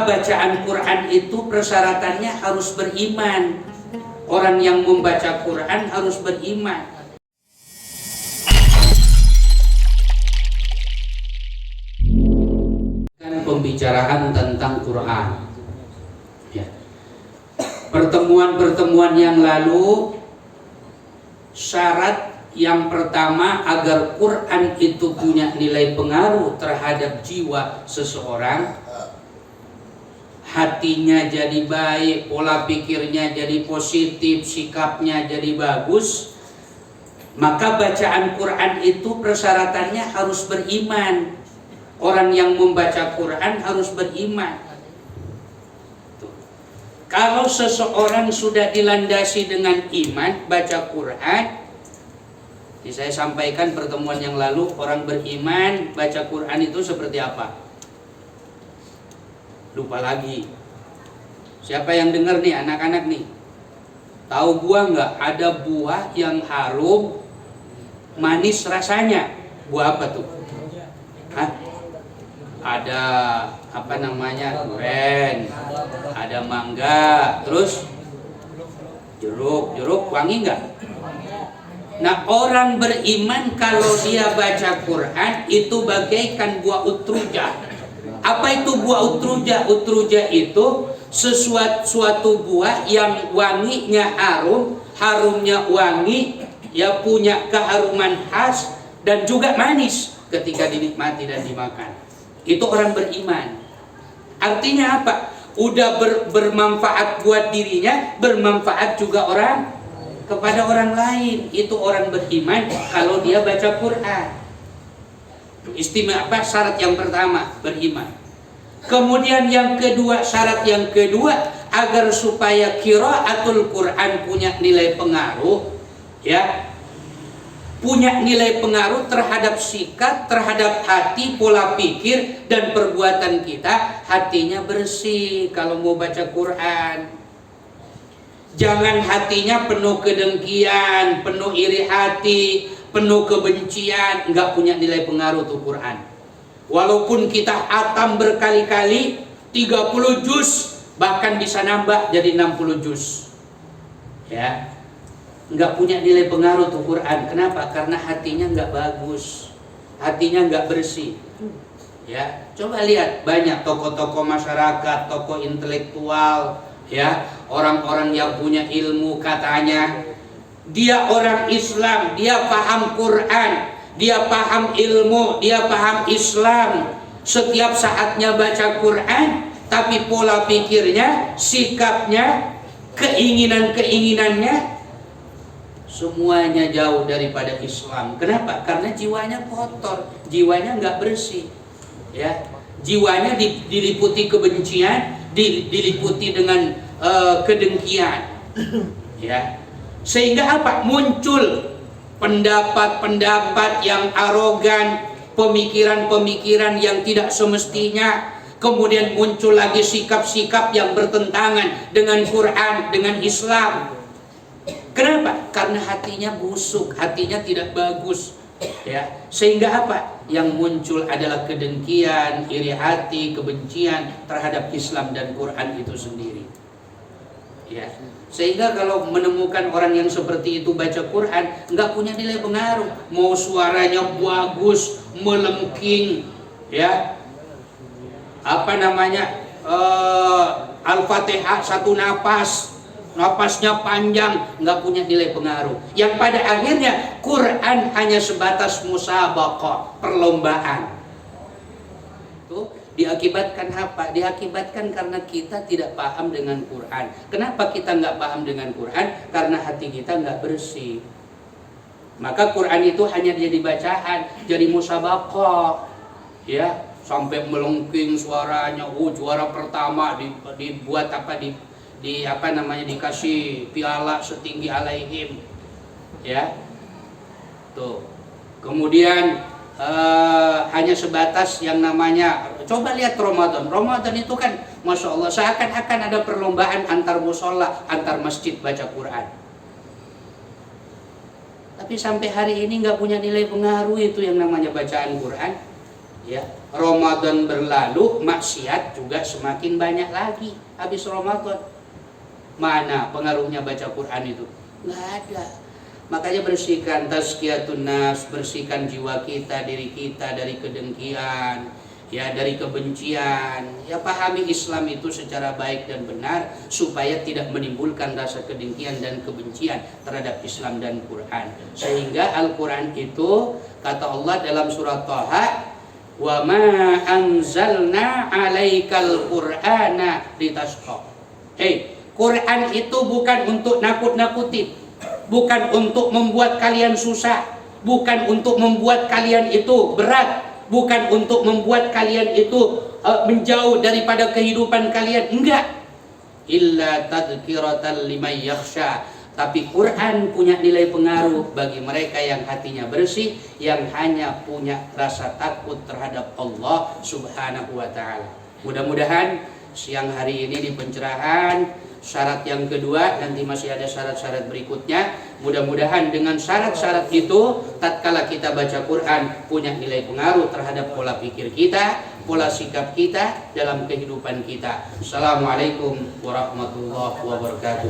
Maka bacaan Quran itu persyaratannya harus beriman. Orang yang membaca Quran harus beriman. Pembicaraan tentang Quran. Ya. Pertemuan-pertemuan yang lalu, syarat yang pertama agar Quran itu punya nilai pengaruh terhadap jiwa seseorang, hatinya jadi baik, pola pikirnya jadi positif, sikapnya jadi bagus, maka bacaan Quran itu persyaratannya harus beriman. Orang yang membaca Quran harus beriman. Tuh. Kalau seseorang sudah dilandasi dengan iman, baca Quran, saya sampaikan pertemuan yang lalu, orang beriman baca Quran itu seperti apa? Lupa lagi. Siapa yang dengar nih, anak-anak nih? Tahu buah nggak? Ada buah yang harum, manis rasanya. Buah apa tuh? Hah? Ada apa namanya, durian, ada mangga, terus jeruk wangi nggak? Nah, orang beriman kalau dia baca Quran itu bagaikan buah utrujah. Apa itu buah utrujah? Utrujah itu suatu buah yang wanginya harum, harumnya wangi, ya punya keharuman khas dan juga manis ketika dinikmati dan dimakan. Itu orang beriman. Artinya apa? Udah bermanfaat buat dirinya, bermanfaat juga orang kepada orang lain. Itu orang beriman kalau dia baca Quran. Istimewa apa? Syarat yang pertama, beriman. Kemudian yang kedua, syarat yang kedua, agar supaya qiraatul Quran punya nilai pengaruh, ya, punya nilai pengaruh terhadap sikap, terhadap hati, pola pikir, dan perbuatan kita. Hatinya bersih kalau mau baca Quran. Jangan hatinya penuh kedengkian, penuh iri hati, penuh kebencian. Nggak punya nilai pengaruh tuh Quran. Walaupun kita hatam berkali-kali, 30 juz, bahkan bisa nambah jadi 60 juz, ya, nggak punya nilai pengaruh tuh Quran. Kenapa? Karena hatinya nggak bagus, hatinya nggak bersih. Ya, coba lihat banyak tokoh-tokoh masyarakat, tokoh intelektual, ya, orang-orang yang punya ilmu, katanya dia orang Islam, dia paham Quran, dia paham ilmu, dia paham Islam. Setiap saatnya baca Quran, tapi pola pikirnya, sikapnya, keinginan-keinginannya semuanya jauh daripada Islam. Kenapa? Karena jiwanya kotor, jiwanya nggak bersih, ya. Jiwanya diliputi kebencian, diliputi dengan kedengkian, ya. Sehingga apa? Muncul pendapat-pendapat yang arogan, pemikiran-pemikiran yang tidak semestinya. Kemudian muncul lagi sikap-sikap yang bertentangan dengan Quran, dengan Islam. Kenapa? Karena hatinya busuk, hatinya tidak bagus, ya. Sehingga apa? Yang muncul adalah kedengkian, iri hati, kebencian terhadap Islam dan Quran itu sendiri, ya. Sehingga kalau menemukan orang yang seperti itu baca Quran, nggak punya nilai pengaruh. Mau suaranya bagus, melengking, ya, apa namanya, Al-Fatihah satu napas, napasnya panjang, nggak punya nilai pengaruh. Yang pada akhirnya Quran hanya sebatas musabaqah, perlombaan. Itu diakibatkan apa? Diakibatkan karena kita tidak paham dengan Quran. Kenapa kita nggak paham dengan Quran? Karena hati kita nggak bersih. Maka Quran itu hanya jadi bacaan, jadi musabaqah, ya, sampai melengking suaranya. Juara pertama dibuat apa, di apa namanya, dikasih piala setinggi alaihim, ya. Tuh. Kemudian hanya sebatas yang namanya, coba lihat Ramadan. Ramadan itu kan Masya Allah seakan-akan ada perlombaan antar musola, antar masjid baca Quran. Tapi sampai hari ini nggak punya nilai pengaruh itu yang namanya bacaan Quran. Ya, Ramadan berlalu, maksiat juga semakin banyak lagi habis Ramadan. Mana pengaruhnya baca Quran itu? Nggak ada. Makanya bersihkan tazkiyatun nafs, bersihkan jiwa kita, diri kita dari kedengkian, ya, dari kebencian. Ya, pahami Islam itu secara baik dan benar supaya tidak menimbulkan rasa kedengkian dan kebencian terhadap Islam dan Quran. Sehingga Al-Quran itu kata Allah dalam surat Thaha, wa ma anzalna 'alaikal qur'ana litasqa. Quran itu bukan untuk nakut-nakutin, bukan untuk membuat kalian susah, bukan untuk membuat kalian itu berat, bukan untuk membuat kalian itu menjauh daripada kehidupan kalian, enggak. Illa tadhkiratan liman yakhsha. Tapi Quran punya nilai pengaruh bagi mereka yang hatinya bersih, yang hanya punya rasa takut terhadap Allah Subhanahu wa ta'ala. Mudah-mudahan siang hari ini di pencerahan syarat yang kedua, nanti masih ada syarat-syarat berikutnya. Mudah-mudahan dengan syarat-syarat itu tatkala kita baca Quran punya nilai pengaruh terhadap pola pikir kita, pola sikap kita dalam kehidupan kita. Assalamualaikum warahmatullahi wabarakatuh.